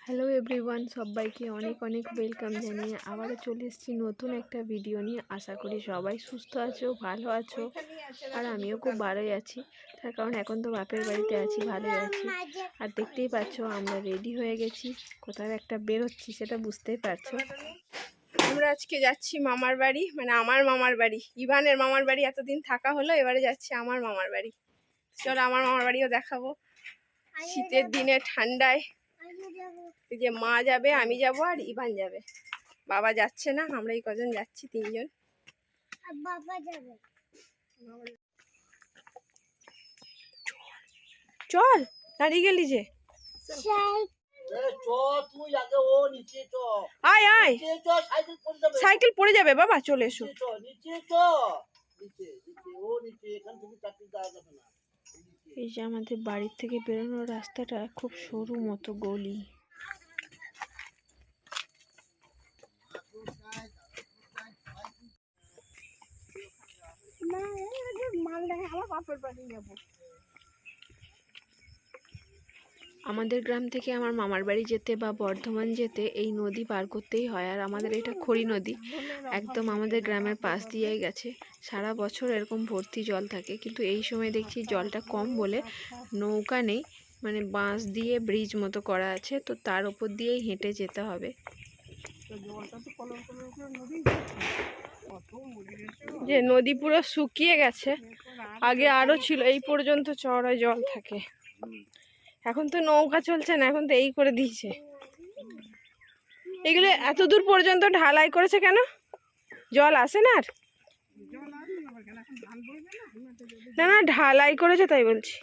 Hello everyone, সবাইকে অনেক অনেক ওয়েলকাম জানিয়ে আবারও চলে এসেছি নতুন একটা ভিডিও নিয়ে। আশা করি সবাই সুস্থ আছো, ভালো আছো, আর আমিও খুব ভালোই আছি। তার কারণ এখন তো বাপের বাড়িতে আছি, ভালোই আছি। আর দেখতেই পাচ্ছ আমরা রেডি হয়ে গেছি, কোথাও একটা বেরোচ্ছি, সেটা বুঝতেই পারছো। আমরা আজকে যাচ্ছি মামার বাড়ি, মানে আমার মামার বাড়ি। ইভানের মামার বাড়ি এতদিন থাকা হলো, এবারে যাচ্ছি আমার মামার বাড়ি। চলো আমার মামার বাড়িও দেখাবো। শীতের দিনে ঠান্ডায় এই যে মা যাবে, আমি যাব, আর ইভান যাবে। বাবা যাচ্ছে না, আমরা এই কজন যাচ্ছি, তিনজন। বাবা যাবে। চল, দাঁড়িয়ে গেলি যে। আয় আয়, সাইকেল পড়ে যাবে বাবা, চলে এসো। এই যে আমাদের বাড়ির থেকে বেরোনোর রাস্তাটা খুব সরু মতো গলি। আমাদের গ্রাম থেকে আমার মামার বাড়ি যেতে বা বর্ধমান যেতে এই নদী পার করতেই হয়। আর আমাদের এটা খড়ি নদী, একদম আমাদের গ্রামের পাশ দিয়েই গেছে। সারা বছর এরকম ভর্তি জল থাকে, কিন্তু এই সময় দেখছি জলটা কম বলে নৌকা নেই, মানে বাঁশ দিয়ে ব্রিজ মতো করা আছে, তো তার ওপর দিয়েই হেঁটে যেতে হবে। যে নদী পুরো শুকিয়ে গেছে, আগে আরো ছিল, এই পর্যন্ত চওড়ায় জল থাকে। এখন তো নৌকা চলছে না, এখন তো এই করে দিয়েছে। এগুলো এত দূর পর্যন্ত ঢালাই করেছে কেন? জল আসে না আর? না না, ঢালাই করেছে তাই বলছি।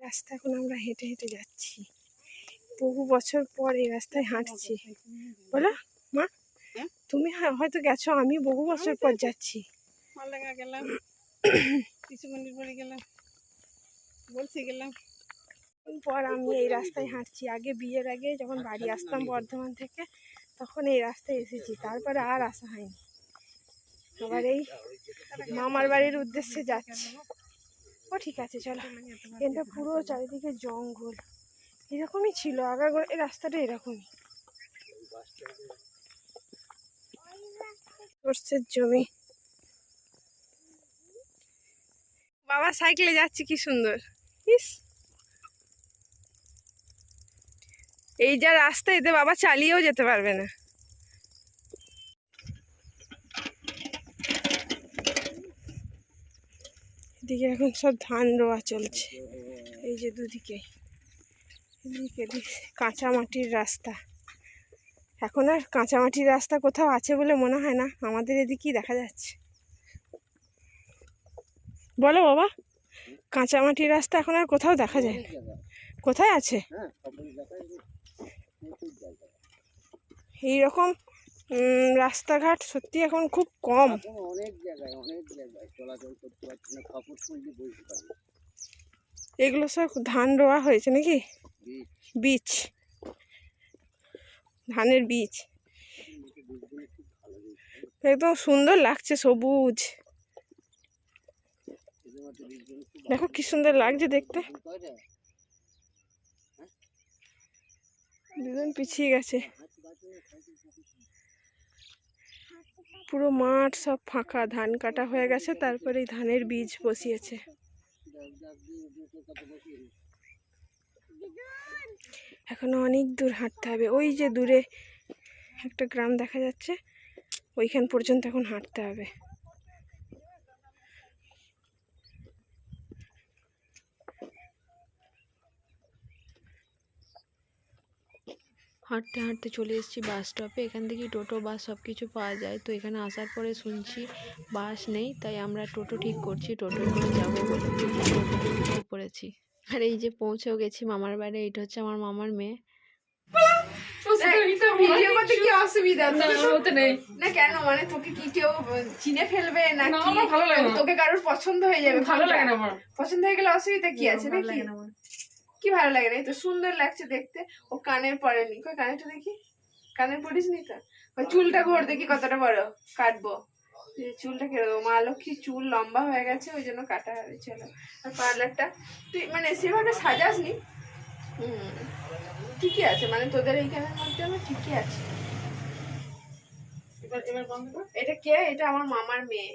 রাস্তা এখন আমরা হেঁটে হেঁটে যাচ্ছি, বহু বছর পর এই রাস্তায় হাঁটছি। বলো মা, তুমি হয়তো গেছো, আমি বহু বছর পর যাচ্ছি। গেলাম, কিছু মন্দির পরে গেলাম, বলছি গেলাম পর আমি এই রাস্তায় হাঁটছি। আগে বিয়ের আগে যখন বাড়ি আসতাম বর্ধমান থেকে, তখন এই রাস্তায় এসেছি, তারপরে আর আসা হয়নি। আবার এই মামার বাড়ির উদ্দেশ্যে যাচ্ছি। ও ঠিক আছে, চলো। এটা পুরো চারিদিকে জঙ্গল, এরকমই ছিল আগে, এই রাস্তাটা এরকমই। সর্ষের জমি। বাবা সাইকেলে যাচ্ছে, কি সুন্দর। ইস, এই যা রাস্তা, এতে বাবা চালিয়েও যেতে পারবে না। এদিকে এখন সব ধান রোয়া চলছে, এই যে দুদিকে, এদিকে কাঁচা মাটির রাস্তা। এখন আর কাঁচা মাটির রাস্তা কোথাও আছে বলে মনে হয় না, আমাদের এদিকেই দেখা যাচ্ছে। বলো বাবা, কাঁচা মাটির রাস্তা এখন আর কোথাও দেখা যায় না, কোথায় আছে? এইরকম রাস্তাঘাট সত্যি এখন খুব কম। এগুলো সব ধান রোয়া হয়েছে নাকি? বীজ, ধানের বীজ, একদম সুন্দর লাগছে, সবুজ। দেখো কি সুন্দর লাগছে দেখতে। দুজন পিছিয়ে গেছে, পুরো মাঠ সব ফাঁকা, ধান কাটা হয়ে গেছে, তারপরে ধানের বীজ বসিয়েছে। এখনো অনেক দূর হাঁটতে হবে, ওই যে দূরে একটা গ্রাম দেখা যাচ্ছে, ওইখান পর্যন্ত এখন হাঁটতে হবে। হাঁটতে হাঁটতে চলে এসেছি বাস স্টপে। এখান থেকে টোটো বাস সব কিছু পাওয়া যায়, তো এখানে আসার পরে শুনছি বাস নেই, তাই আমরা টোটো ঠিক করছি, টোটো করে যাবো বলে। আছি। আর এই যে পৌঁছেও গেছি মামার বাড়ি। এইটা হচ্ছে আমার মামার মেয়ে। ভিডিও করতে কি অসুবিধা নেই না? কেন মানে তোকে কি কেউ চিনে ফেলবে না, নাকি? আমার ভালো লাগে না। তোকে কারোর পছন্দ হয়ে যাবে? ভালো লাগে না আমার। পছন্দ হয়ে গেলে অসুবিধা কি আছে নাকি? কি ভালো লাগে না? এই তো সুন্দর লাগছে দেখতে। ও কানের পরেনি, কই কানেরটা দেখি। কানের পরিস নি তো? ওই চুলটা ঘোর দেখি কতটা বড়, কাটবো। এই চুলটা কেটে দেবো। মা লক্ষ্মী চুল লম্বা হয়ে গেছে, ওই জন্য কাটা হবে। চলো। আর পার্লারটা তুই মানে সেভাবে সাজাসনি। ঠিকই আছে, মানে তোদের এইখানের মধ্যে আমার ঠিকই আছে। এবার বন্ধ কর। এটা কে? এটা আমার মামার মেয়ে।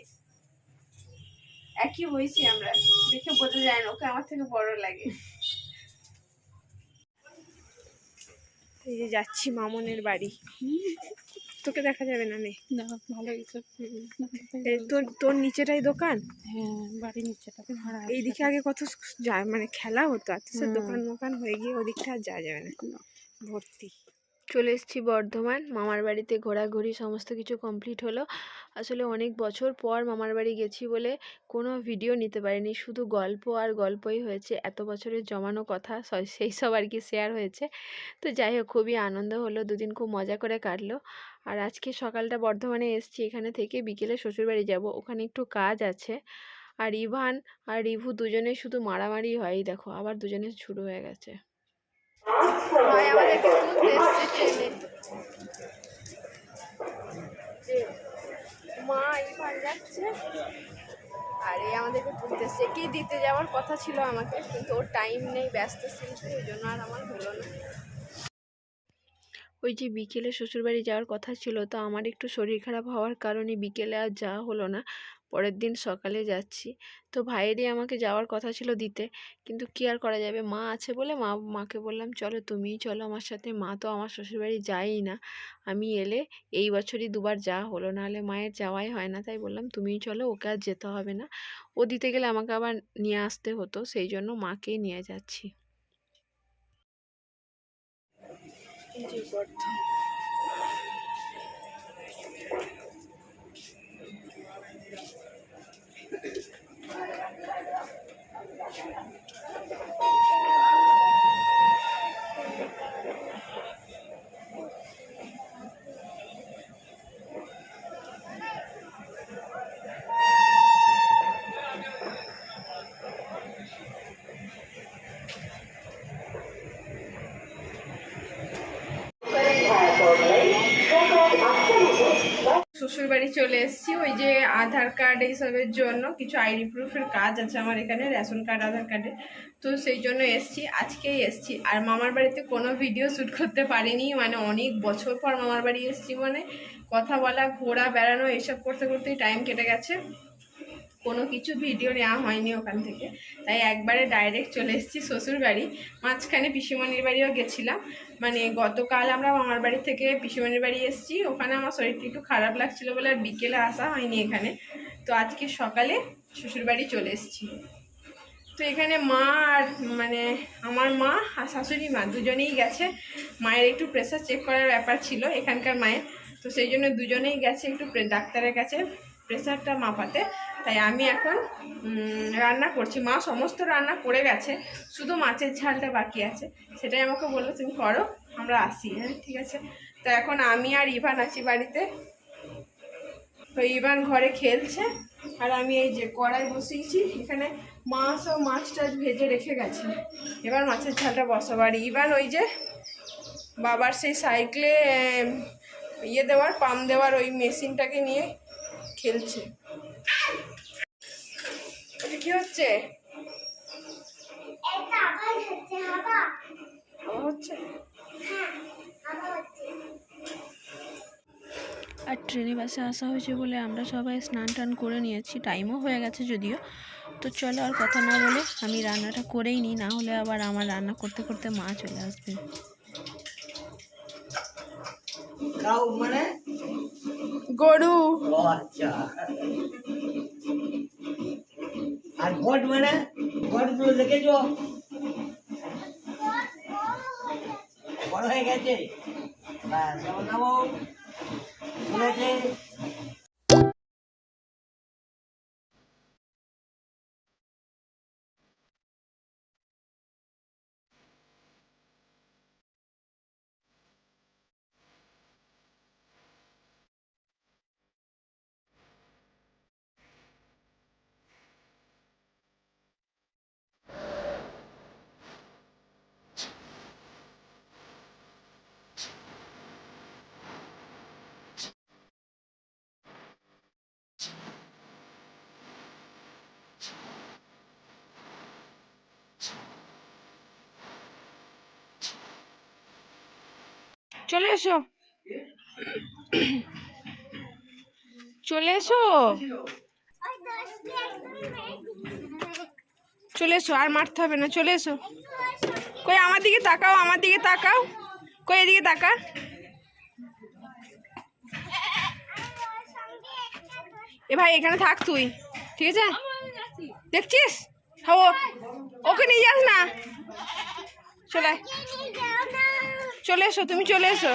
একই হয়েছি আমরা, দেখে বোঝা যায় না। ওকে আমার থেকে বড় লাগে। এই যে যাচ্ছি মামনের বাড়ি। তোকে দেখা যাবে না নে। না ভালো হয়েছে। তোর তোর নিচেটাই দোকান। হ্যাঁ, বাড়ির নিচেটাতে ভাড়া আছে। এইদিকে আগে কত যায় মানে খেলা হতো, আর তো সব দোকান মোকান হয়ে গিয়ে ওদিকটা আর যাওয়া যাবে না, ভর্তি। চলে এসেছি বর্ধমান। মামার বাড়িতে ঘোরাঘুরি সমস্ত কিছু কমপ্লিট হলো। আসলে অনেক বছর পর মামার বাড়ি গেছি বলে কোনো ভিডিও নিতে পারিনি, শুধু গল্প আর গল্পই হয়েছে। এত বছরের জমানো কথা সেই সব আর কি শেয়ার হয়েছে। তো যাই হোক, খুবই আনন্দ হলো, দুদিন খুব মজা করে কাটলো। আর আজকে সকালটা বর্ধমানে এসেছি, এখানে থেকে বিকেলে শ্বশুরবাড়ি যাব, ওখানে একটু কাজ আছে। আর ইভান আর রিভু দুজনে শুধু মারামারি হয়, দেখো আবার দুজনে শুরু হয়ে গেছে। ভাই আমাদেরকে তুলতে এসছে ট্রেনে। যে মা ইভান যাচ্ছে আর এই আমাদেরকে তুলতে এসছে। কি দিতে যাওয়ার কথা ছিল আমাকে, কিন্তু ওর টাইম নেই, ব্যস্ত ছিল, ওই জন্য আর আমার হলো না। ওই যে বিকেলে শ্বশুরবাড়ি যাওয়ার কথা ছিল, তো আমার একটু শরীর খারাপ হওয়ার কারণে বিকেলে আর যাওয়া হলো না, পরের দিন সকালে যাচ্ছি। তো ভাইয়েরই আমাকে যাওয়ার কথা ছিল দিতে, কিন্তু কি আর করা যাবে, মা আছে বলে মাকে বললাম চলো তুমিই চলো আমার সাথে। মা তো আমার শ্বশুরবাড়ি যায়ই না, আমি এলে এই বছরই দুবার যাওয়া হলো, নাহলে মায়ের যাওয়াই হয় না। তাই বললাম তুমিই চলো, ওকে আর যেতে হবে না। ও দিতে গেলে আমাকে আবার নিয়ে আসতে হতো, সেই জন্য মাকেই নিয়ে যাচ্ছি। শ্বশুর বাড়ি চলে এসেছি। ওই যে আধার কার্ড এইসবের জন্য কিছু আইডি প্রুফের কাজ আছে আমার এখানে, রেশন কার্ড, আধার কার্ডে। তো সেই জন্য এসেছি, আজকেই এসেছি। আর মামার বাড়িতে কোনো ভিডিও শ্যুট করতে পারিনি, মানে অনেক বছর পর মামার বাড়ি এসেছি, মানে কথা বলা, ঘোরা, বেড়ানো এসব করতে করতেই টাইম কেটে গেছে, কোনো কিছু ভিডিও নেওয়া হয়নি ওখান থেকে। তাই একবারে ডাইরেক্ট চলে এসেছি শ্বশুর বাড়ি। মাঝখানে পিসিমণির বাড়িও গেছিলাম, মানে গতকাল আমরা মামার বাড়ি থেকে পিসিমণির বাড়ি এসেছি। ওখানে আমার শরীরটা একটু খারাপ লাগছিল বলে আর বিকেলে আসা হয়নি এখানে। তো আজকে সকালে শ্বশুর বাড়ি চলে এসেছি। তো এখানে মা আর মানে আমার মা আর শাশুড়ি মা দুজনেই গেছে। মায়ের একটু প্রেশার চেক করার ব্যাপার ছিল এখানকার মায়ের, তো সেই জন্য দুজনেই গেছে একটু ডাক্তারের কাছে প্রেশারটা মাপাতে। তাই আমি এখন রান্না করছি। মা সমস্ত রান্না করে গেছে, শুধু মাছের ঝালটা বাকি আছে, সেটাই আমাকে বললো তুমি করো, আমরা আসি। হ্যাঁ ঠিক আছে। তো এখন আমি আর ইভান আছি বাড়িতে। তো ইভান ঘরে খেলছে, আর আমি এই যে কড়াই বসিয়েছি, এখানে মাছ ও মাছ টাছ ভেজে রেখে গেছে। এবার মাছের ঝালটা বসাবো। আর ইভান ওই যে বাবার সেই সাইকেলে ইয়ে দেওয়ার, পাম্প দেওয়ার ওই মেশিনটাকে নিয়ে খেলছে। এটা কি হচ্ছে? হচ্ছে আর ট্রেনে বাসে আসা হয়েছে বলে আমরা সবাই স্নান টান করে নিয়েছি, টাইমও হয়ে গেছে যদিও। তো চলো আর কথা না বলে আমি রান্নাটা করেই নিই, না হলে আবার আমার রান্না করতে করতে মা চলে আসবে। মানে গরু। আচ্ছা, আর গড মানে গডগুলো দেখেছো, বড় হয়ে গেছে, ব্যাস আমার নামও ঠিক আছে। চলে এসো, চলে এসো, চলে এসো, আর মারতে হবে না, চলে এসো। কই আমার দিকে তাকাও, আমার দিকে তাকাও, কই এদিকে তাকা। এ ভাই এখানে থাক তুই, ঠিক আছে? দেখছিস হবো, ওকে নিয়ে যাস না, চলে চলে এসো, তুমি চলে এসো।